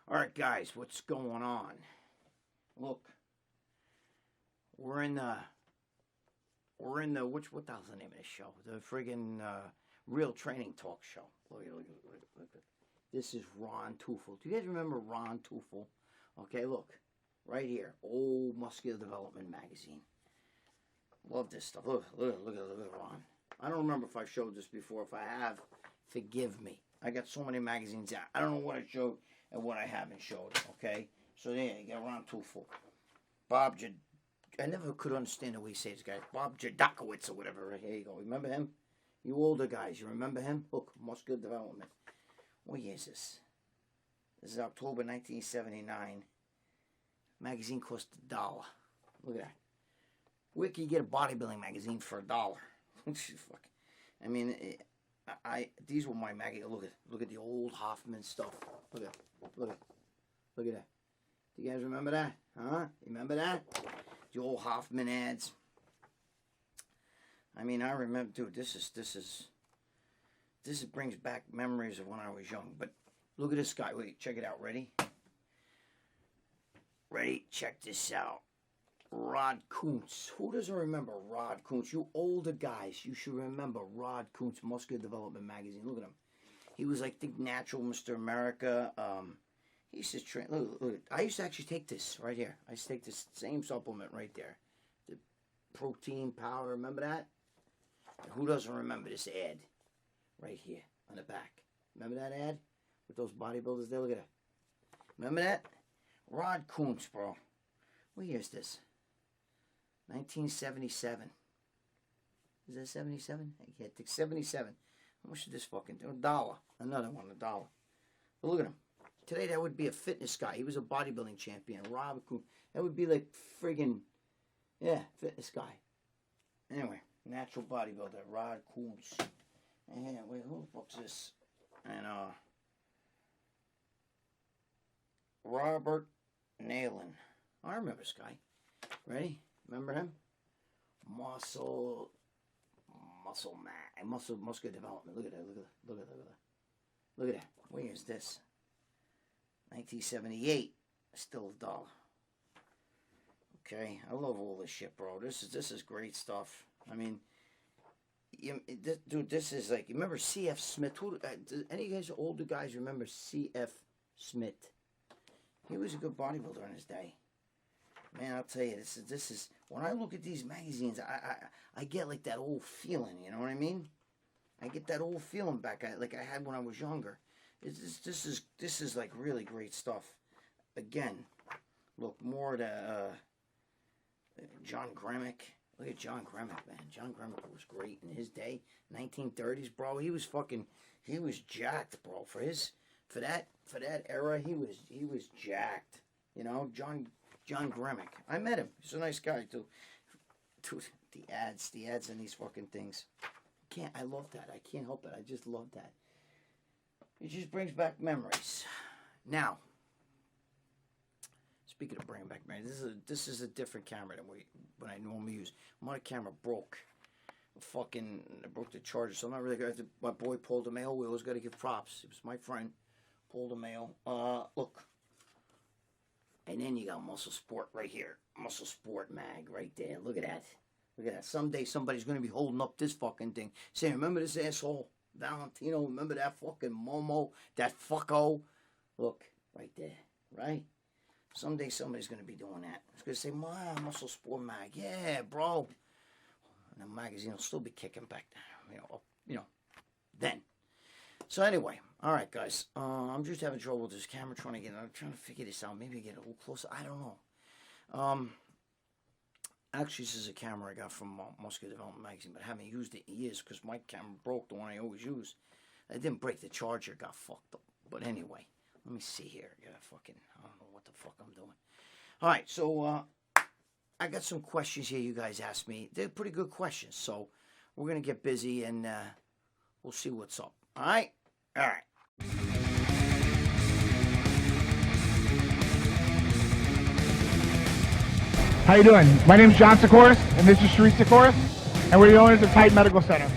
All right, guys, what's going on? Look, we're in the what the hell's the name of this show? The friggin' Real Training Talk Show. Look. This is Ron Tufel. Do you guys remember Ron Tufel? Okay, look, right here, old Muscular Development magazine. Love this stuff. Look at Ron. I don't remember if I showed this before. If I have, forgive me. I got so many magazines out. I don't know what I showed and what I haven't showed. Okay, so yeah, you got Ron Tufel, I never could understand the way he says guys. Bob Jadakowitz or whatever. Right, here you go. Remember him? You older guys, you remember him? Look, Muscular Development. What year is this? This is October 1979. Magazine cost $1. Look at that. Where can you get a bodybuilding magazine for $1? I mean, these were my magazines. Look at the old Hoffman stuff. Look at that. Do you guys remember that? Huh? You remember that? The old Hoffman ads. I mean, I remember, dude. This brings back memories of when I was young. But look at this guy. Wait, check it out. Ready? Check this out. Rod Kuntz. Who doesn't remember Rod Kuntz? You older guys, you should remember Rod Kuntz, Muscular Development magazine. Look at him. He was like the natural Mr. America. He used to train. Look. I used to actually take this right here. I used to take this same supplement right there. The protein powder. Remember that? And who doesn't remember this ad? Right here on the back. Remember that ad? With those bodybuilders there? Look at that. Remember that? Rod Kuntz, bro. What year is this? 1977. Is that 77? Yeah, it's 77. How much did this fucking do? $1. Another one, $1. But look at him. Today, that would be a fitness guy. He was a bodybuilding champion. Rod Kuntz. That would be like friggin', yeah, fitness guy. Anyway, natural bodybuilder, Rod Kuntz. And wait, who the fuck's this? And Robert Nalen. I remember this guy. Ready? Remember him? Muscular Development. Look at that. Look at that. What year is this? 1978. Still $1. Okay, I love all this shit, bro. This is great stuff. I mean, dude, this is like, you remember C.F. Smith? Any of you guys older guys remember C.F. Smith? He was a good bodybuilder in his day. Man, I'll tell you, this is when I look at these magazines, I get like that old feeling. You know what I mean? I get that old feeling back, like I had when I was younger. This is like really great stuff. Again, look more to John Gremick. Look at John Gremick, man. John Gremick was great in his day, 1930s, bro. He was jacked, bro. For that era, he was jacked. You know, John Gremick. I met him. He's a nice guy too. Dude, the ads in these fucking things. I love that. I can't help it. I just love that. It just brings back memories. Now, speaking of bringing back memories, this is a different camera than what I normally use. My camera broke. I broke the charger, so I'm not really good. My boy Paul DeMail, we always got to give props. It was my friend, Paul DeMail. Look. And then you got Muscle Sport right here. Muscle Sport mag right there. Look at that. Look at that. Someday somebody's going to be holding up this fucking thing. Saying, remember this asshole? Valentino, remember that fucking Momo? That fucko? Look, right there. Right? Someday somebody's going to be doing that. It's going to say, my Muscle Sport mag. Yeah, bro. And the magazine will still be kicking back there. Then. So anyway, all right, guys. I'm just having trouble with this camera. I'm trying to figure this out. Maybe get a little closer. I don't know. Actually, this is a camera I got from Muscular Development magazine, but I haven't used it in years because my camera broke, the one I always use. I didn't break the charger. Got fucked up. But anyway, let me see here. I don't know what the fuck I'm doing. All right, so I got some questions here you guys asked me. They're pretty good questions, so we're going to get busy and we'll see what's up. All right? All right. How you doing? My name is John Sikoris, and this is Sharice Sikoris, and we're the owners of Titan Medical Center.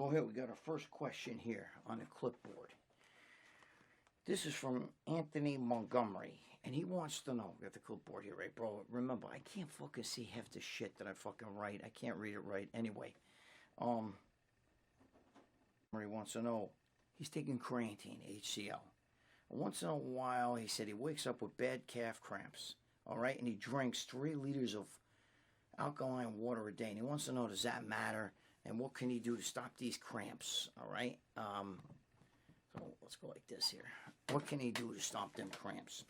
So here we got our first question here on the clipboard. This is from Anthony Montgomery, and he wants to know. We got the clipboard here, right, bro? Remember, I can't fucking see half the shit that I fucking write. I can't read it right. Anyway, he wants to know. He's taking creatine, HCl. Once in a while, he said he wakes up with bad calf cramps. All right, and he drinks 3 liters of alkaline water a day. And he wants to know, does that matter? And what can he do to stop these cramps? All right. So let's go like this here. What can he do to stop them cramps?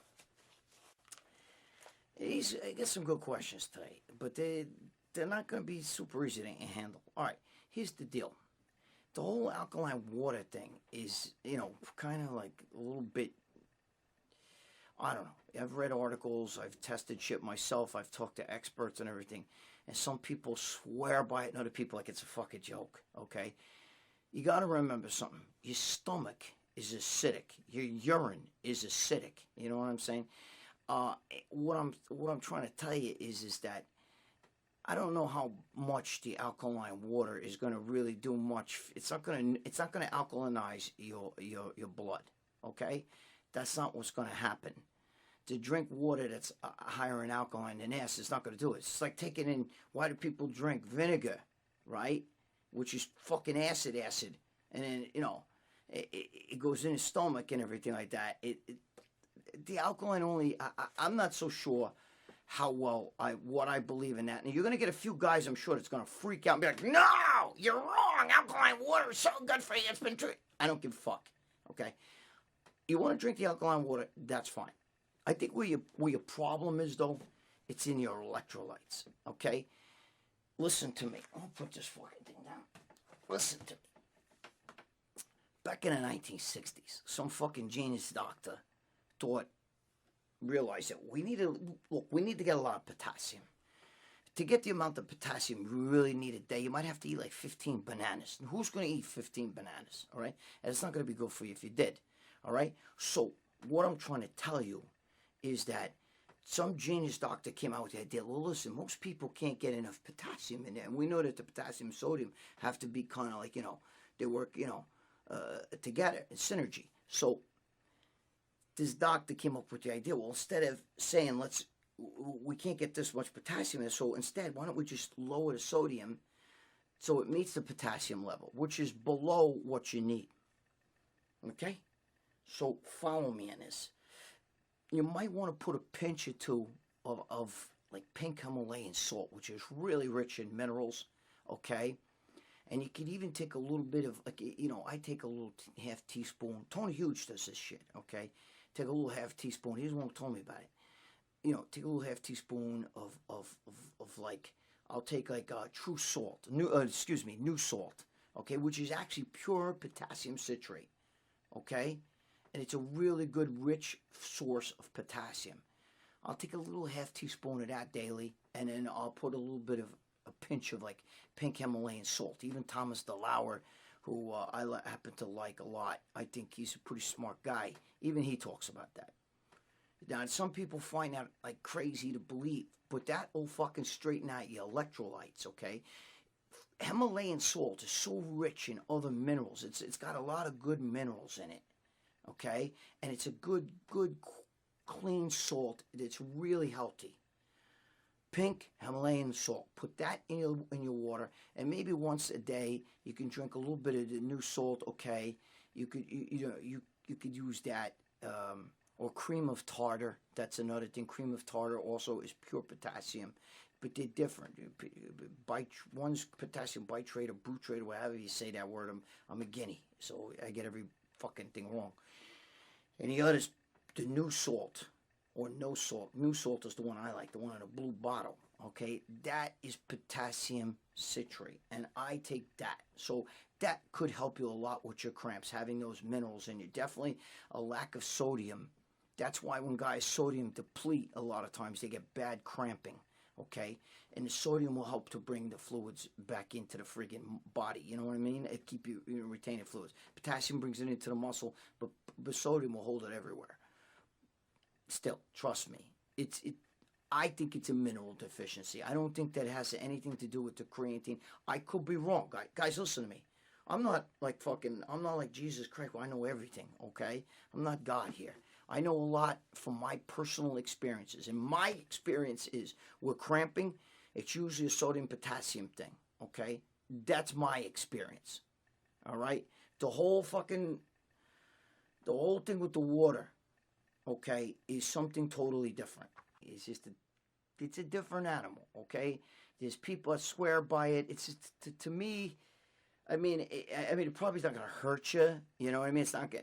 I got some good questions today, but they're not going to be super easy to handle. All right, here's the deal. The whole alkaline water thing is, kind of like a little bit, I don't know. I've read articles, I've tested shit myself, I've talked to experts and everything, and some people swear by it and other people like it's a fucking joke, okay? You got to remember something. Your stomach is acidic. Your urine is acidic. You know what I'm saying? What I'm trying to tell you is that I don't know how much the alkaline water is going to really do much. It's not going to alkalinize your blood. Okay, that's not what's going to happen. To drink water that's higher in alkaline than acid, it's not going to do it. It's like taking in. Why do people drink vinegar, right? Which is fucking acid, and then it goes in his stomach and everything like that. The alkaline only. I'm not so sure how well what I believe in that. And you're going to get a few guys, I'm sure, that's going to freak out and be like, no, you're wrong. Alkaline water is so good for you. It's been true. I don't give a fuck. Okay? You want to drink the alkaline water, that's fine. I think where your problem is, though, it's in your electrolytes. Okay? Listen to me. I'll put this fucking thing down. Listen to me. Back in the 1960s, some fucking genius doctor realized that we need to get a lot of potassium. To get the amount of potassium you really need a day, you might have to eat like 15 bananas. And who's going to eat 15 bananas, all right? And it's not going to be good for you if you did, all right? So what I'm trying to tell you is that some genius doctor came out with the idea, well, listen, most people can't get enough potassium in there. And we know that the potassium and sodium have to be kind of like, they work, together in synergy. So this doctor came up with the idea, well, instead of saying, we can't get this much potassium in, so instead, why don't we just lower the sodium so it meets the potassium level, which is below what you need. Okay? So follow me on this. You might want to put a pinch or two of like pink Himalayan salt, which is really rich in minerals, okay? And you could even take a little bit of, I take a little half teaspoon. Tony Hughes does this shit, okay? Take a little half teaspoon. He's the one who told me about it. Take a little half teaspoon of I'll take like true salt, new salt, okay, which is actually pure potassium citrate, okay? And it's a really good, rich source of potassium. I'll take a little half teaspoon of that daily, and then I'll put a little bit of a pinch of like pink Himalayan salt. Even Thomas DeLauer, who I happen to like a lot, I think he's a pretty smart guy. Even he talks about that. Now, some people find that like crazy to believe, but that will fucking straighten out your electrolytes, okay? Himalayan salt is so rich in other minerals. It's got a lot of good minerals in it, okay? And it's a good, clean salt that's really healthy. Pink Himalayan salt. Put that in your water, and maybe once a day you can drink a little bit of the new salt. Okay, you could use that, or cream of tartar. That's another thing. Cream of tartar also is pure potassium, but they're different. One's potassium bitrate or butrate, or whatever you say that word. I'm a guinea, so I get every fucking thing wrong. And the other's the new salt. Or no salt. New salt is the one I like, the one in a blue bottle. Okay, that is potassium citrate, and I take that. So that could help you a lot with your cramps, having those minerals in you. Definitely a lack of sodium. That's why when guys sodium deplete, a lot of times they get bad cramping. Okay, and the sodium will help to bring the fluids back into the friggin' body. You know what I mean? It keep you retaining fluids. Potassium brings it into the muscle, but sodium will hold it everywhere. Still, trust me, I think it's a mineral deficiency. I don't think that has anything to do with the creatine. I could be wrong. Guys, listen to me. I'm not like Jesus Christ, I know everything, okay? I'm not God here. I know a lot from my personal experiences. And my experience is with cramping, it's usually a sodium potassium thing, okay? That's my experience, all right? The whole thing with the water, okay, is something totally different. It's a different animal, okay? There's people that swear by it. It's to me, I mean, it probably not going to hurt you, you know what I mean? It's not,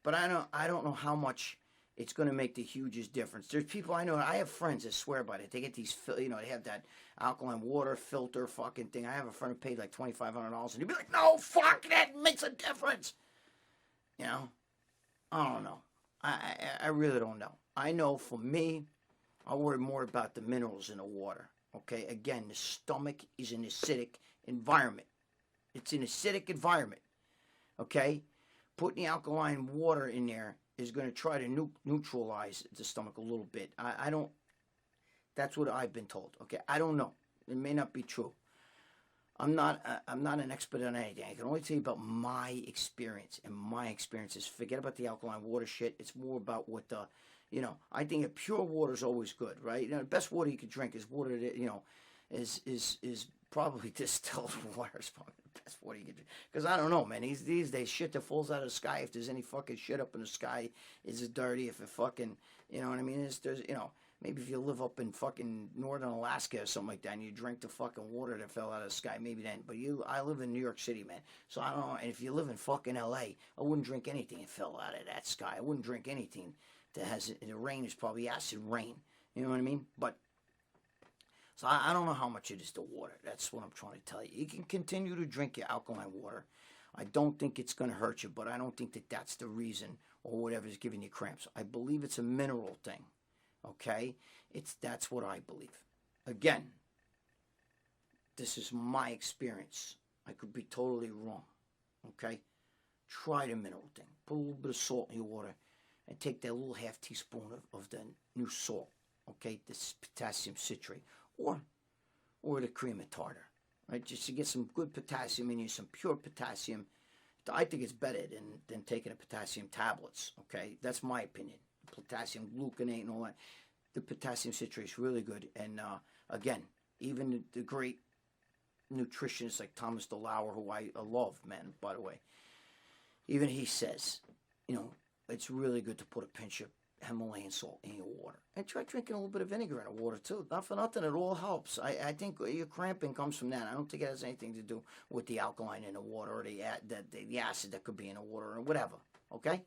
but I don't know how much it's going to make the hugest difference. There's people I know, I have friends that swear by it. They get these, they have that alkaline water filter fucking thing. I have a friend who paid like $2,500, and he'd be like, no, fuck, that makes a difference. I don't know. I really don't know. I know for me, I worry more about the minerals in the water. Okay, again, the stomach is an acidic environment. It's an acidic environment. Okay, putting the alkaline water in there is going to try to neutralize the stomach a little bit. I don't. That's what I've been told. Okay, I don't know. It may not be true. I'm not an expert on anything. I can only tell you about my experience, and my experience is forget about the alkaline water shit. It's more about what the, I think that pure water is always good, right? The best water you could drink is water that, is probably distilled water. Is probably the best water you could drink. Because I don't know, man. These days, shit that falls out of the sky, if there's any fucking shit up in the sky, is dirty. If it fucking, you know what I mean? There's, maybe if you live up in fucking northern Alaska or something like that, and you drink the fucking water that fell out of the sky, maybe then. But I live in New York City, man. So I don't know. And if you live in fucking L.A., I wouldn't drink anything that fell out of that sky. I wouldn't drink anything that has, the rain is probably acid rain. You know what I mean? But, so I don't know how much it is to water. That's what I'm trying to tell you. You can continue to drink your alkaline water. I don't think it's going to hurt you, but I don't think that that's the reason or whatever is giving you cramps. I believe it's a mineral thing. Okay? That's what I believe. Again, this is my experience. I could be totally wrong. Okay? Try the mineral thing. Put a little bit of salt in your water and take that little half teaspoon of the new salt. Okay? This potassium citrate. Or the cream of tartar. Right? Just to get some good potassium in you, some pure potassium. I think it's better than taking the potassium tablets. Okay? That's my opinion. Potassium gluconate and all that. The potassium citrate is really good. And again, even the great nutritionists like Thomas DeLauer, who I love, man, by the way, even he says, it's really good to put a pinch of Himalayan salt in your water. And try drinking a little bit of vinegar in the water too. Not for nothing, it all helps. I think your cramping comes from that. I don't think it has anything to do with the alkaline in the water or the acid that could be in the water or whatever. Okay?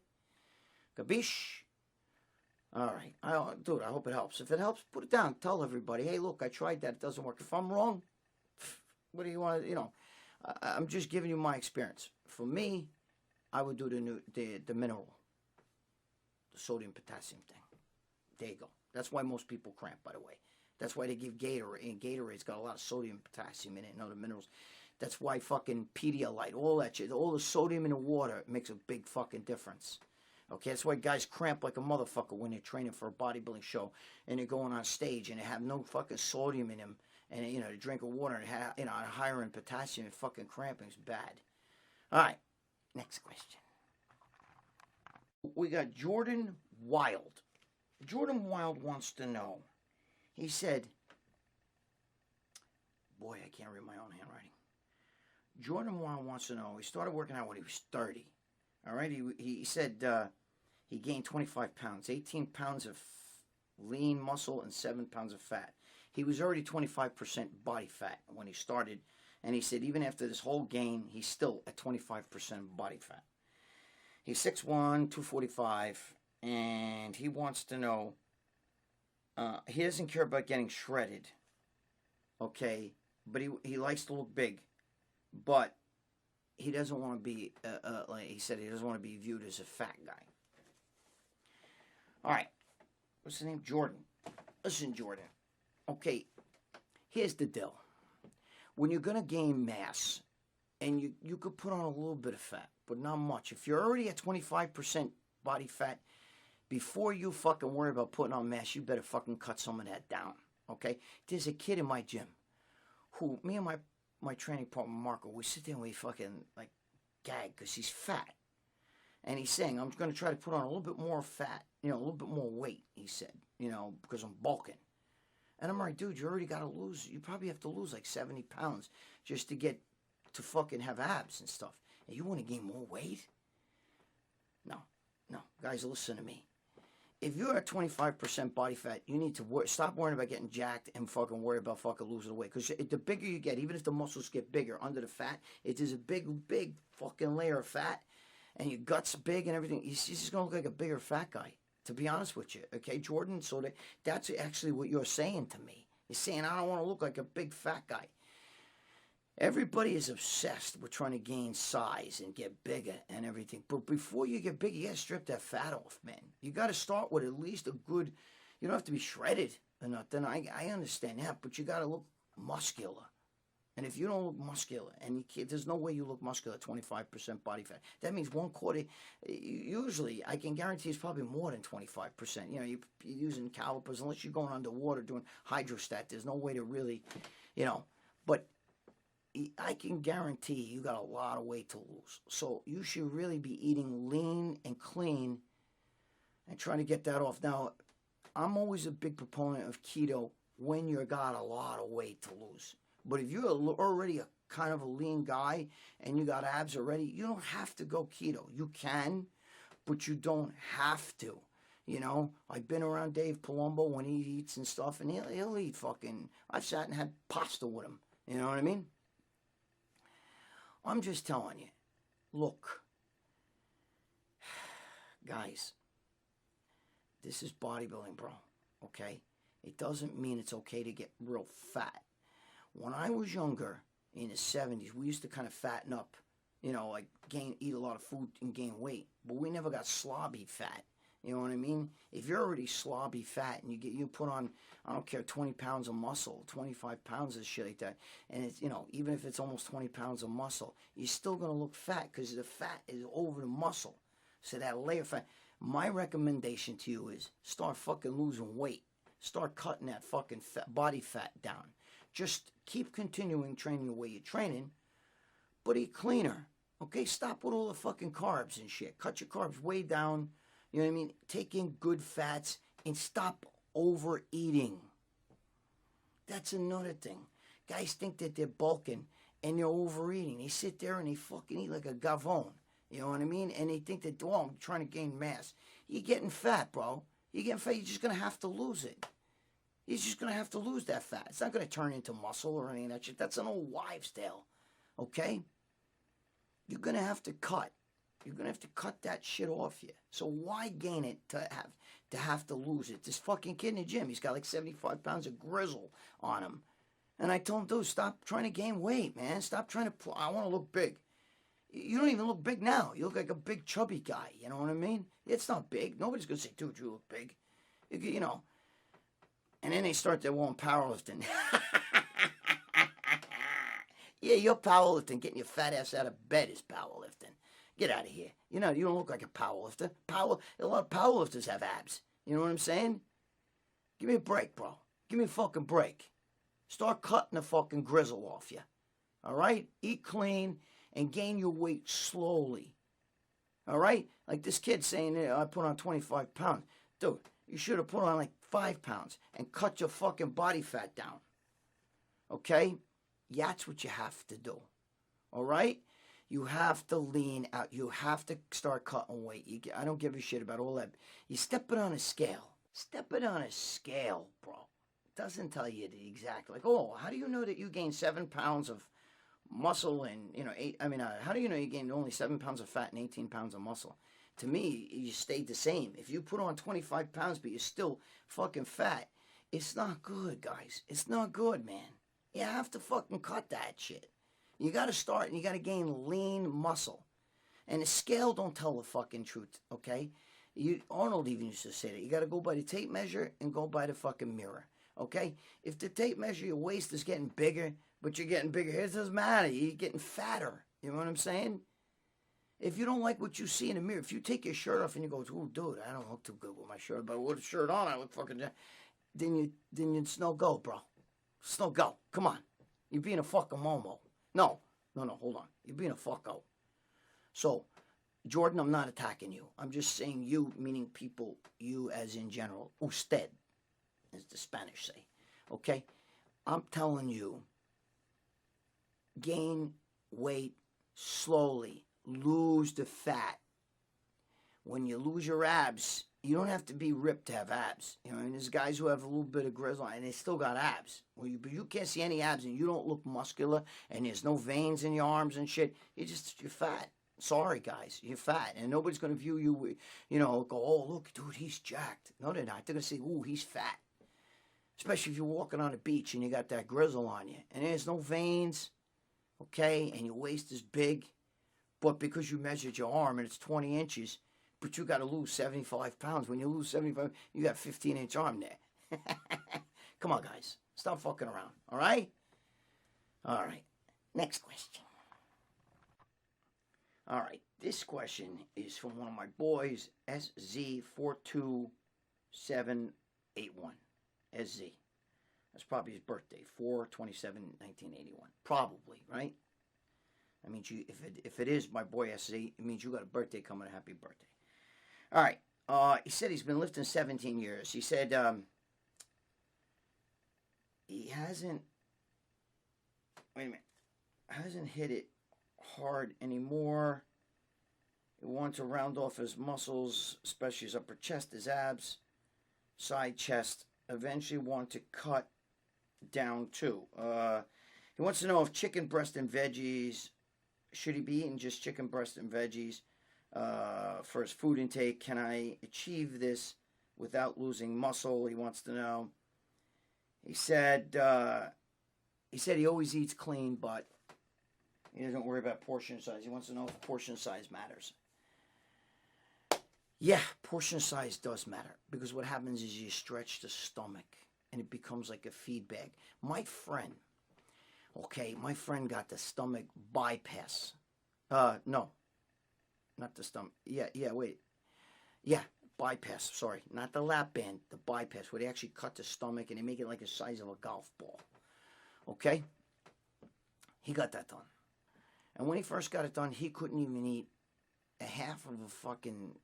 Gabish? All right. Dude, I hope it helps. If it helps, put it down. Tell everybody, hey, look, I tried that. It doesn't work. If I'm wrong, what do you want to, I'm just giving you my experience. For me, I would do the mineral, the sodium potassium thing. There you go. That's why most people cramp, by the way. That's why they give Gatorade. And Gatorade's got a lot of sodium potassium in it and other minerals. That's why fucking Pedialyte, all that shit, all the sodium in the water makes a big fucking difference. Okay, that's why guys cramp like a motherfucker when they're training for a bodybuilding show and they're going on stage and they have no fucking sodium in them and they drink of water and higher in potassium and fucking cramping's bad. All right, next question. We got Jordan Wild. Jordan Wild wants to know. He said, boy, I can't read my own handwriting. Jordan Wild wants to know. He started working out when he was 30. All right, he said he gained 25 pounds, 18 pounds of lean muscle and 7 pounds of fat. He was already 25% body fat when he started, and he said even after this whole gain, he's still at 25% body fat. He's 6'1", 245, and he wants to know, he doesn't care about getting shredded, okay, but he likes to look big, but he doesn't want to be, like he said, he doesn't want to be viewed as a fat guy. All right. What's his name? Jordan. Listen, Jordan. Okay. Here's the deal. When you're going to gain mass, and you could put on a little bit of fat, but not much. If you're already at 25% body fat, before you fucking worry about putting on mass, you better fucking cut some of that down. Okay? There's a kid in my gym who, me and my training partner, Marco, we sit there and we fucking, like, gag because he's fat. And he's saying, I'm going to try to put on a little bit more fat, a little bit more weight, he said, because I'm bulking. And I'm like, dude, you already got to lose, you probably have to lose like 70 pounds just to get to fucking have abs and stuff. And you want to gain more weight? No. Guys, listen to me. If you're at 25% body fat, you need to stop worrying about getting jacked and fucking worry about fucking losing the weight. Because the bigger you get, even if the muscles get bigger under the fat, it is a big fucking layer of fat. And your gut's big and everything. He's just going to look like a bigger fat guy, to be honest with you. Okay, Jordan? So that's actually what you're saying to me. You're saying, I don't want to look like a big fat guy. Everybody is obsessed with trying to gain size and get bigger and everything. But before you get big, you got to strip that fat off, man. You got to start with at least a good, you don't have to be shredded or nothing. I understand that, but you got to look muscular. And if you don't look muscular, and there's no way you look muscular at 25% body fat. That means 1/4, usually, I can guarantee it's probably more than 25%. You're using calipers, unless you're going underwater doing hydrostat. There's no way to really, but I can guarantee you got a lot of weight to lose. So you should really be eating lean and clean and trying to get that off. Now, I'm always a big proponent of keto when you got a lot of weight to lose. But if you're already a kind of a lean guy and you got abs already, you don't have to go keto. You can, but you don't have to. I've been around Dave Palumbo when he eats and stuff, and he'll eat fucking, I've sat and had pasta with him. You know what I mean? I'm just telling you, look, guys, this is bodybuilding, bro, okay? It doesn't mean it's okay to get real fat. When I was younger, in the 70s, we used to kind of fatten up, like eat a lot of food and gain weight, but we never got slobby fat. You know what I mean? If you're already slobby fat and you put on, I don't care, 20 pounds of muscle, 25 pounds of shit like that, and it's, even if it's almost 20 pounds of muscle, you're still going to look fat because the fat is over the muscle. So that layer of fat. My recommendation to you is start fucking losing weight. Start cutting that fucking body fat down. Just keep continuing training the way you're training, but eat cleaner. Okay? Stop with all the fucking carbs and shit. Cut your carbs way down. You know what I mean? Take in good fats and stop overeating. That's another thing. Guys think that they're bulking and they're overeating. They sit there and they fucking eat like a gavone. You know what I mean? And they think that, I'm trying to gain mass. You're getting fat, bro. You're getting fat. You're just going to have to lose it. You're just going to have to lose that fat. It's not going to turn into muscle or any of that shit. That's an old wives' tale. Okay? You're going to have to cut. You're going to have to cut that shit off you. So why gain it to have to lose it? This fucking kid in the gym, he's got like 75 pounds of grizzle on him. And I told him, dude, stop trying to gain weight, man. Stop trying to, I want to look big. You don't even look big now. You look like a big chubby guy. You know what I mean? It's not big. Nobody's going to say, dude, you look big. And then they start their own powerlifting. Yeah, you're powerlifting. Getting your fat ass out of bed is powerlifting. Get out of here. You don't look like a powerlifter. A lot of powerlifters have abs. You know what I'm saying? Give me a break, bro. Give me a fucking break. Start cutting the fucking grizzle off you. All right? Eat clean and gain your weight slowly. All right? Like this kid saying, I put on 25 pounds. Dude, you should have put on like 5 pounds and cut your fucking body fat down. Okay? That's what you have to do. All right? You have to lean out. You have to start cutting weight. I don't give a shit about all that. You step it on a scale. Step it on a scale, bro. It doesn't tell you the exact, like, how do you know that you gained 7 pounds of muscle and, how do you know you gained only 7 pounds of fat and 18 pounds of muscle? To me, you stayed the same. If you put on 25 pounds but you're still fucking fat, it's not good, guys. It's not good, man. You have to fucking cut that shit. You got to start and you got to gain lean muscle. And the scale don't tell the fucking truth, okay? Arnold even used to say that. You got to go by the tape measure and go by the fucking mirror, okay? If the tape measure, your waist is getting bigger, but you're getting bigger, it doesn't matter. You're getting fatter. You know what I'm saying? If you don't like what you see in the mirror, if you take your shirt off and you go, oh, dude, I don't look too good with my shirt, but with a shirt on, I look fucking... Then it's no go, bro. It's no go. Come on. You're being a fucking momo. No, hold on. You're being a fucko. So, Jordan, I'm not attacking you. I'm just saying you, meaning people, you as in general. Usted, as the Spanish say. Okay? I'm telling you, gain weight slowly. Lose the fat. When you lose your abs, you don't have to be ripped to have abs. You know, and there's guys who have a little bit of grizzle and they still got abs. Well, but you can't see any abs and you don't look muscular and there's no veins in your arms and shit. You're fat. Sorry, guys, you're fat. And nobody's going to view you, you know, go, oh, look, dude, he's jacked. No, they're not. They're going to say, ooh, he's fat. Especially if you're walking on a beach and you got that grizzle on you. And there's no veins, okay, and your waist is big. But because you measured your arm and it's 20 inches, but you got to lose 75 pounds. When you lose 75, you got 15-inch arm there. Come on, guys. Stop fucking around, all right? All right. Next question. All right. This question is from one of my boys, SZ42781. SZ. That's probably his birthday, 4/27/1981. Probably, right? That means you, if it is my boy SZ, it means you got a birthday coming. Happy birthday. All right. He said he's been lifting 17 years. He said he hasn't hit it hard anymore. He wants to round off his muscles, especially his upper chest, his abs, side chest. Eventually want to cut down too. He wants to know if chicken breast and veggies, should he be eating just chicken breast and veggies for his food intake? Can I achieve this without losing muscle? He wants to know. He said he always eats clean, but he doesn't worry about portion size. He wants to know if portion size matters. Yeah, portion size does matter, because what happens is you stretch the stomach and it becomes like a feed bag. My friend got the stomach bypass. No, not the stomach. Bypass, sorry. Not the lap band, the bypass, where they actually cut the stomach and they make it like the size of a golf ball. Okay? He got that done. And when he first got it done, he couldn't even eat a half of a fucking,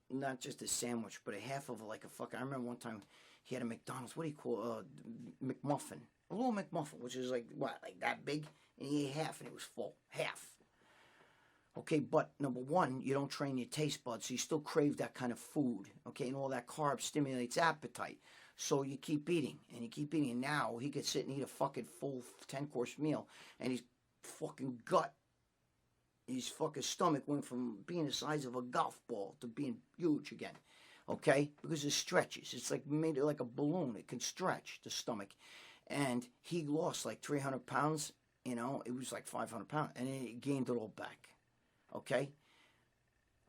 not just a sandwich, but a half of like a fucking, I remember one time he had a McDonald's, what do you call McMuffin. A little McMuffin, which is like, what, like that big? And he ate half and it was full. Half. Okay, but number one, you don't train your taste buds, so you still crave that kind of food. Okay, and all that carb stimulates appetite. So you keep eating, and you keep eating. And now he could sit and eat a fucking full 10-course meal, and his fucking gut, his fucking stomach went from being the size of a golf ball to being huge again. Okay, because it stretches. It's like made it like a balloon. It can stretch the stomach. And he lost like 300 pounds. You know, it was like 500 pounds, and then he gained it all back. Okay?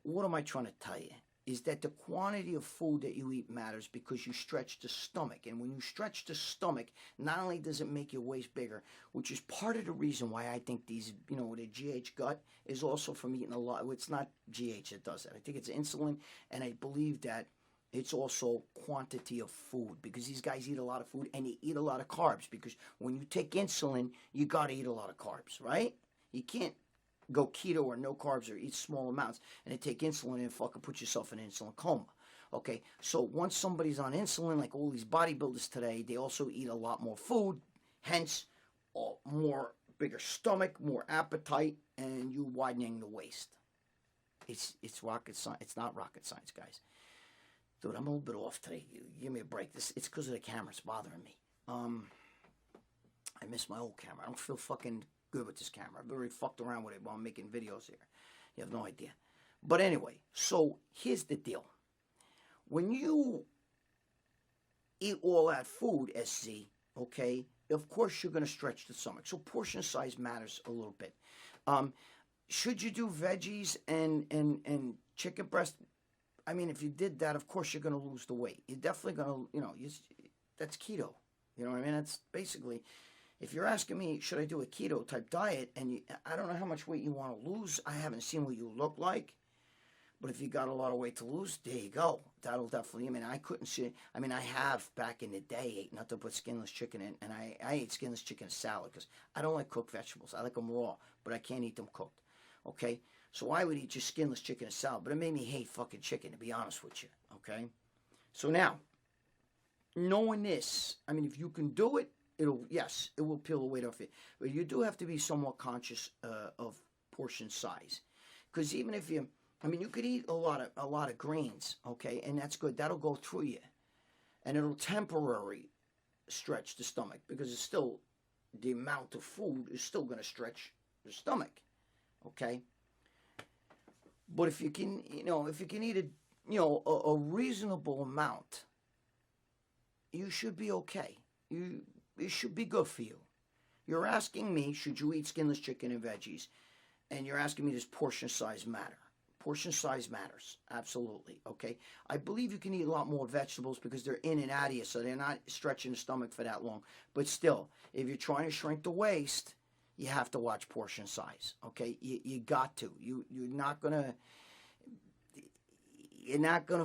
What am I trying to tell you? Is that the quantity of food that you eat matters, because you stretch the stomach. And when you stretch the stomach, not only does it make your waist bigger, which is part of the reason why I think these, you know, the GH gut is also from eating a lot. It's not GH that does that. I think it's insulin, and I believe that it's also quantity of food, because these guys eat a lot of food and they eat a lot of carbs, because when you take insulin, you got to eat a lot of carbs, right? You can't go keto or no carbs or eat small amounts and then take insulin and fucking put yourself in an insulin coma. Okay, so once somebody's on insulin, like all these bodybuilders today, they also eat a lot more food, hence more bigger stomach, more appetite, and you widening the waist. It's rocket science. It's not rocket science, guys. Dude, I'm a little bit off today. Give me a break. It's because of the camera. It's bothering me. I miss my old camera. I don't feel fucking good with this camera. I've already fucked around with it while I'm making videos here. You have no idea. But anyway, so here's the deal. When you eat all that food, SC, okay, of course you're going to stretch the stomach. So portion size matters a little bit. Should you do veggies and chicken breast? I mean, if you did that, of course you're going to lose the weight. You're definitely going to, that's keto. You know what I mean? That's basically, if you're asking me, should I do a keto type diet, and I don't know how much weight you want to lose. I haven't seen what you look like. But if you got a lot of weight to lose, there you go. That'll definitely, I couldn't see, I have back in the day ate nothing but skinless chicken in, and I ate skinless chicken salad because I don't like cooked vegetables. I like them raw, but I can't eat them cooked. Okay? So I would eat just skinless chicken and salad, but it made me hate fucking chicken, to be honest with you. Okay? So now, knowing this, I mean, if you can do it, it will peel the weight off it. But you do have to be somewhat conscious of portion size. Because even if you could eat a lot of grains, okay, and that's good. That'll go through you. And it'll temporarily stretch the stomach because it's still, the amount of food is still going to stretch the stomach, okay? But if you can eat a reasonable amount, you should be okay. It should be good for you. You're asking me, should you eat skinless chicken and veggies? And you're asking me, does portion size matter? Portion size matters, absolutely, okay? I believe you can eat a lot more vegetables because they're in and out of you, so they're not stretching the stomach for that long. But still, if you're trying to shrink the waist, you have to watch portion size, okay? You got to. You're not gonna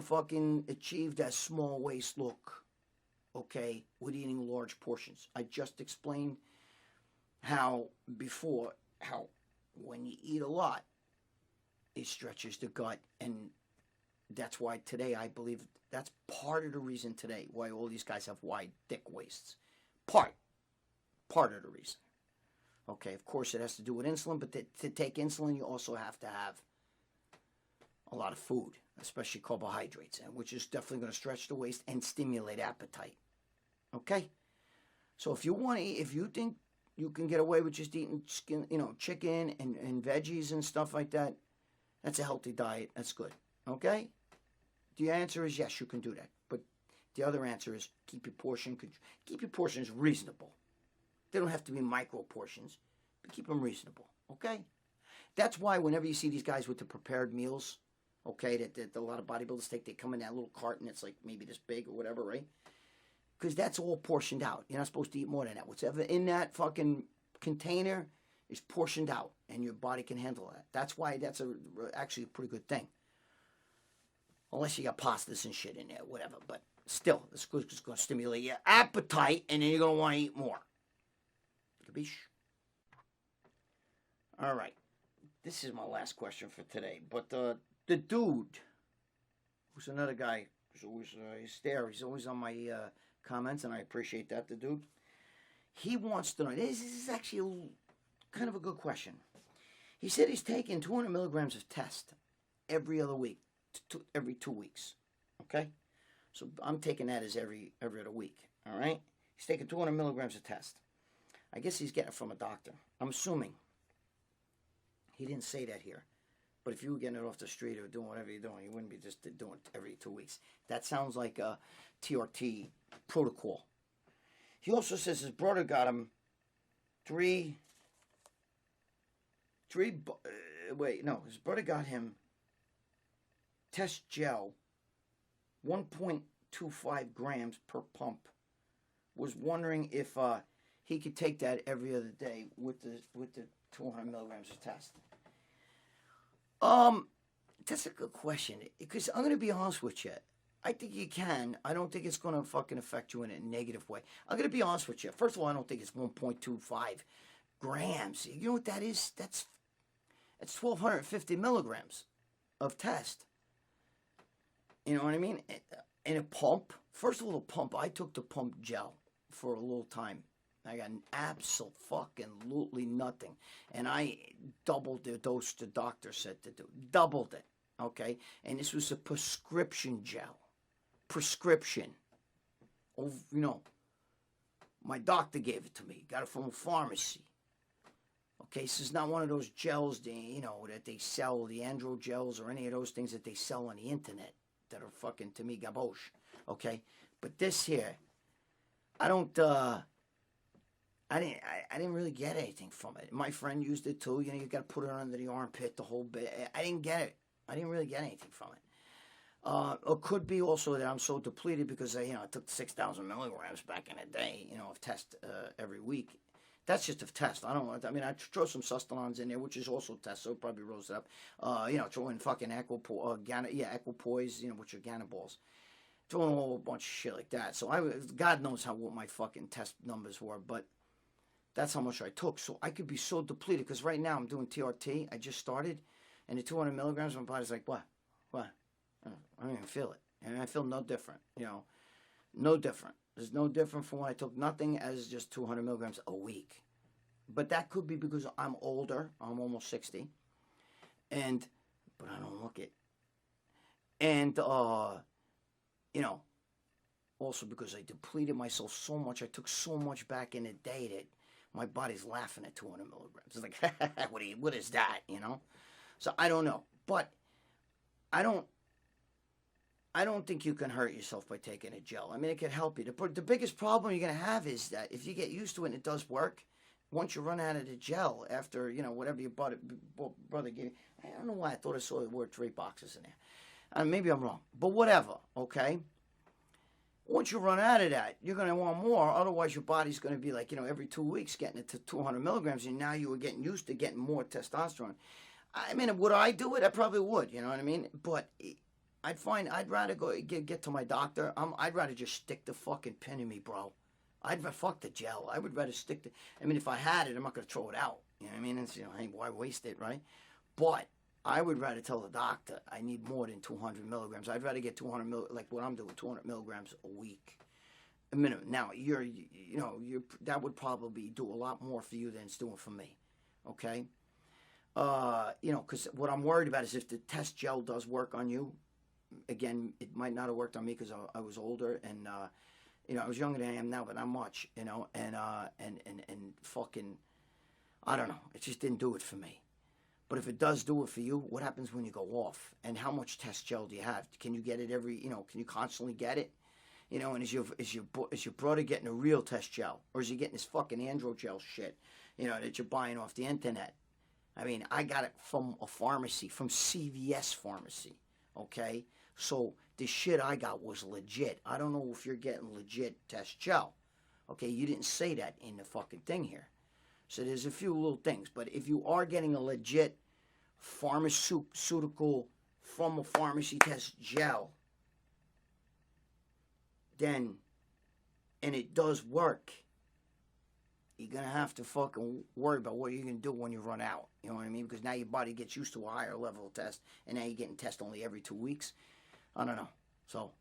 fucking achieve that small waist look, okay, with eating large portions. I just explained how when you eat a lot, it stretches the gut, and that's why today I believe that's part of the reason today why all these guys have wide, thick waists. Part of the reason. Okay, of course it has to do with insulin, but to take insulin, you also have to have a lot of food, especially carbohydrates, which is definitely going to stretch the waist and stimulate appetite. Okay? So if you think you can get away with just eating chicken and veggies and stuff like that, that's a healthy diet. That's good. Okay? The answer is yes, you can do that. But the other answer is keep your portions reasonable. They don't have to be micro portions, but keep them reasonable. Okay? That's why whenever you see these guys with the prepared meals, okay, that a lot of bodybuilders take, they come in that little carton that's like maybe this big or whatever, right? Because that's all portioned out. You're not supposed to eat more than that. Whatever in that fucking container is portioned out, and your body can handle that. That's why that's actually a pretty good thing. Unless you got pastas and shit in there, whatever. But still, it's going to stimulate your appetite, and then you're going to want to eat more. Capiche? All right. This is my last question for today. But the dude, who's another guy, he's there. He's always on my comments, and I appreciate that, the dude. He wants to know, this is actually kind of a good question. He said he's taking 200 milligrams of test every other week, every 2 weeks. Okay? So I'm taking that as every other week. All right? He's taking 200 milligrams of test. I guess he's getting it from a doctor. I'm assuming. He didn't say that here. But if you were getting it off the street or doing whatever you're doing, you wouldn't be just doing it every 2 weeks. That sounds like a TRT protocol. He also says his brother got him his brother got him test gel, 1.25 grams per pump. Was wondering if he could take that every other day with the 200 milligrams of test. That's a good question, because I'm going to be honest with you. I think you can. I don't think it's going to fucking affect you in a negative way. I'm going to be honest with you. First of all, I don't think it's 1.25 grams. You know what that is? That's 1,250 milligrams of test. You know what I mean? In a pump. First of all, the pump. I took the pump gel for a little time. I got absolutely nothing. And I doubled the dose the doctor said to do. Doubled it. Okay? And this was a prescription gel. Prescription. Oh, my doctor gave it to me. Got it from a pharmacy. Okay, this is not one of those gels, that they sell, the andro gels or any of those things that they sell on the internet that are fucking, to me, gauche. Okay? But this here, I didn't really get anything from it. My friend used it too. You got to put it under the armpit, the whole bit. I didn't get it. I didn't really get anything from it. It could be also that I'm so depleted because I took 6,000 milligrams back in the day, of test every week. That's just a test. I don't know. I mean, I throw some Sustenance in there, which is also test, so it probably rolls it up. Throw in fucking Equipoise, which are Ganna balls. Throw in a whole bunch of shit like that. So God knows what my fucking test numbers were, but That's how much I took. So I could be so depleted, because right now I'm doing TRT. I just started, and the 200 milligrams, my body's like, what? I don't even feel it. And I feel no different, no different. There's no different from when I took nothing as just 200 milligrams a week. But that could be because I'm older. I'm almost 60. But I don't look it. And, also because I depleted myself so much. I took so much back in the day that my body's laughing at 200 milligrams. It's like, what is that, So I don't know. But I don't think you can hurt yourself by taking a gel. I mean, it can help you. The biggest problem you're going to have is that if you get used to it and it does work, once you run out of the gel after, whatever your brother gave you. I don't know why I thought I saw the word 3 boxes in there. Maybe I'm wrong. But whatever, okay? Once you run out of that, you're going to want more. Otherwise, your body's going to be like, every 2 weeks getting it to 200 milligrams. And now you were getting used to getting more testosterone. I mean, would I do it? I probably would, you know what I mean? But I'd rather go get to my doctor. I'd rather just stick the fucking pin in me, bro. Fuck the gel. I would rather stick to, if I had it, I'm not going to throw it out. You know what I mean? It's, hey, why waste it, right? But I would rather tell the doctor I need more than 200 milligrams. I'd rather get 200 like what I'm doing, 200 milligrams a week, a minimum. Now that would probably do a lot more for you than it's doing for me, okay? Because what I'm worried about is if the test gel does work on you. Again, it might not have worked on me because I was older and I was younger than I am now, but not much, and fucking, I don't know. It just didn't do it for me. But if it does do it for you, what happens when you go off? And how much test gel do you have? Can you get it can you constantly get it? And is your brother getting a real test gel? Or is he getting this fucking androgel shit, that you're buying off the internet? I mean, I got it from a pharmacy, from CVS Pharmacy, okay? So the shit I got was legit. I don't know if you're getting legit test gel. Okay, you didn't say that in the fucking thing here. So there's a few little things. But if you are getting a legit pharmaceutical from a pharmacy test gel, then, and it does work, you're going to have to fucking worry about what you're going to do when you run out. You know what I mean? Because now your body gets used to a higher level of test, and now you're getting test only every 2 weeks. I don't know. So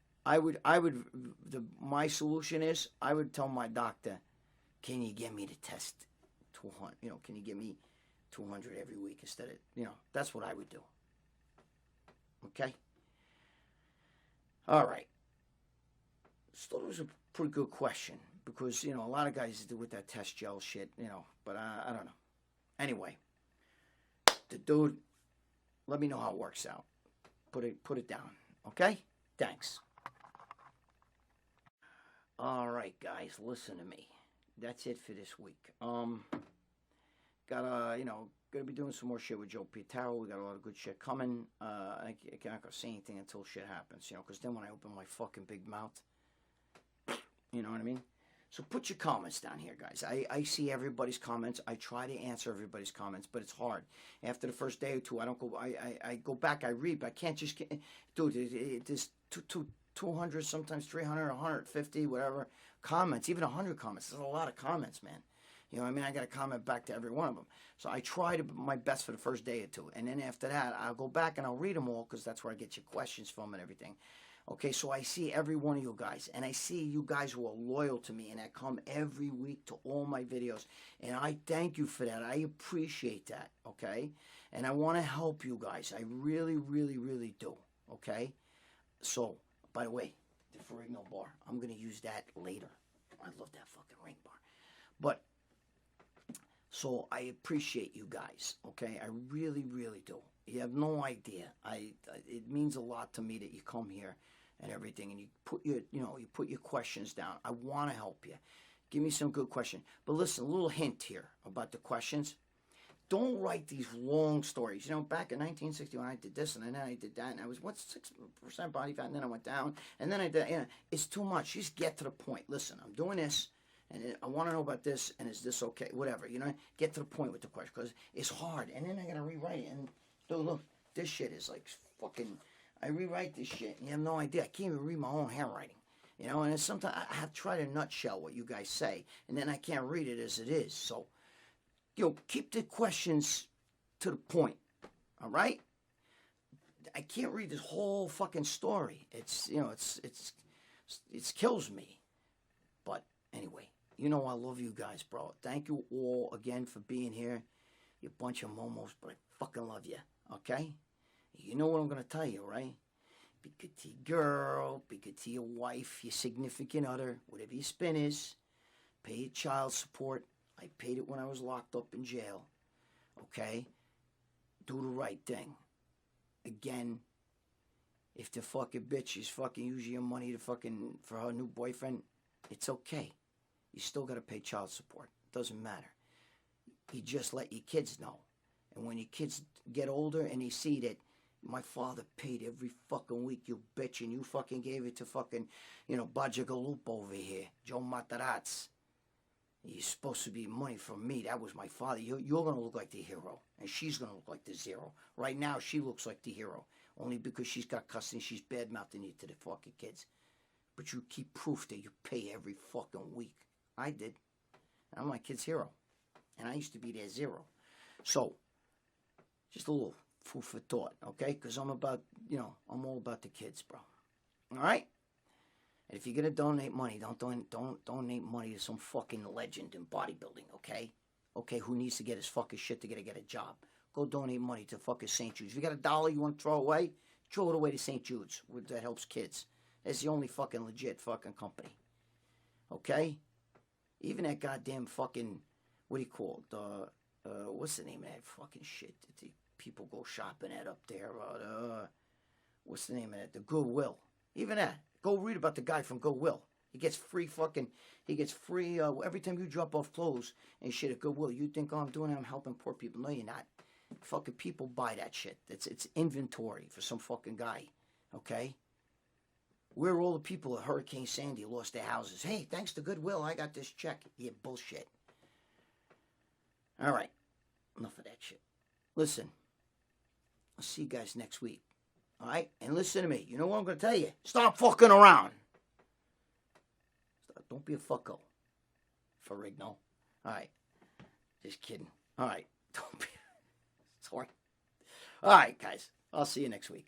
my solution is I would tell my doctor, can you get me to test 200? Can you give me 200 every week instead of, that's what I would do. Okay? All right. So it was a pretty good question because, a lot of guys do with that test gel shit, but I don't know. Anyway, the dude, let me know how it works out. Put it down. Okay? Thanks. All right, guys, listen to me. That's it for this week. Gonna be doing some more shit with Joe Pietaro. We got a lot of good shit coming. I can't say anything until shit happens, because then when I open my fucking big mouth, you know what I mean? So put your comments down here, guys. I see everybody's comments. I try to answer everybody's comments, but it's hard. After the first day or two, I don't go. I go back. I read, but I can't just get. Dude, there's 200, sometimes 300, 150, whatever comments. Even 100 comments. There's a lot of comments, man. You know what I mean? I got to comment back to every one of them. So I try to my best for the first day or two, and then after that, I'll go back and I'll read them all because that's where I get your questions from and everything. Okay, so I see every one of you guys, and I see you guys who are loyal to me, and that come every week to all my videos, and I thank you for that. I appreciate that, okay? And I want to help you guys. I really, really, really do, okay? So, by the way, the Ferrigno bar, I'm going to use that later. I love that fucking ring bar. But, so I appreciate you guys, okay? I really, really do. You have no idea. It means a lot to me that you come here and everything, and you put your questions down. I want to help you. Give me some good questions. But listen, a little hint here about the questions. Don't write these long stories. Back in 1961, I did this, and then I did that, and I was 6% body fat, and then I went down, and then I did. It's too much. Just get to the point. Listen, I'm doing this, and I want to know about this, and is this okay? Whatever, Get to the point with the question because it's hard, and then I gotta rewrite it. And dude, look, this shit is like fucking. I rewrite this shit, and you have no idea. I can't even read my own handwriting. You know, and sometimes I have to try to nutshell what you guys say, and then I can't read it as it is. So, keep the questions to the point, all right? I can't read this whole fucking story. It's it kills me. But anyway, I love you guys, bro. Thank you all again for being here. You bunch of momos, but I fucking love you, okay? You know what I'm going to tell you, right? Be good to your girl, be good to your wife, your significant other, whatever your spin is. Pay your child support. I paid it when I was locked up in jail, okay? Do the right thing. Again, if the fucking bitch is fucking using your money for her new boyfriend, it's okay. You still got to pay child support. It doesn't matter. You just let your kids know. And when your kids get older and they see that my father paid every fucking week, you bitch, and you fucking gave it to fucking, Bajagalup over here, Joe Matarazzi. You're supposed to be money from me. That was my father. You're going to look like the hero. And she's going to look like the zero. Right now, she looks like the hero. Only because she's got custody. She's bad-mouthing you to the fucking kids. But you keep proof that you pay every fucking week. I did. I'm my kid's hero. And I used to be their zero. So, just a little food for thought, okay? Because I'm all about the kids, bro. All right? And if you're gonna donate money, don't donate money to some fucking legend in bodybuilding, okay? Okay, who needs to get his fucking shit to get a job? Go donate money to fucking St. Jude's. If you got $1 you want to throw away, throw it away to St. Jude's. That helps kids. That's the only fucking legit fucking company. Okay? Even that goddamn fucking, what do you call it? What's the name of that fucking shit that the people go shopping at up there? What's the name of that? The Goodwill. Even that. Go read about the guy from Goodwill. He gets free every time you drop off clothes and shit at Goodwill. You think, I'm doing it, I'm helping poor people. No, you're not. Fucking people buy that shit. It's inventory for some fucking guy. Okay? Where are all the people at Hurricane Sandy lost their houses? Hey, thanks to Goodwill, I got this check. Yeah, bullshit. All right. Enough of that shit. Listen. I'll see you guys next week. All right? And listen to me. You know what I'm going to tell you? Stop fucking around. Don't be a fucko. Ferrigno. All right. Just kidding. All right. Don't be. Sorry. All right, guys. I'll see you next week.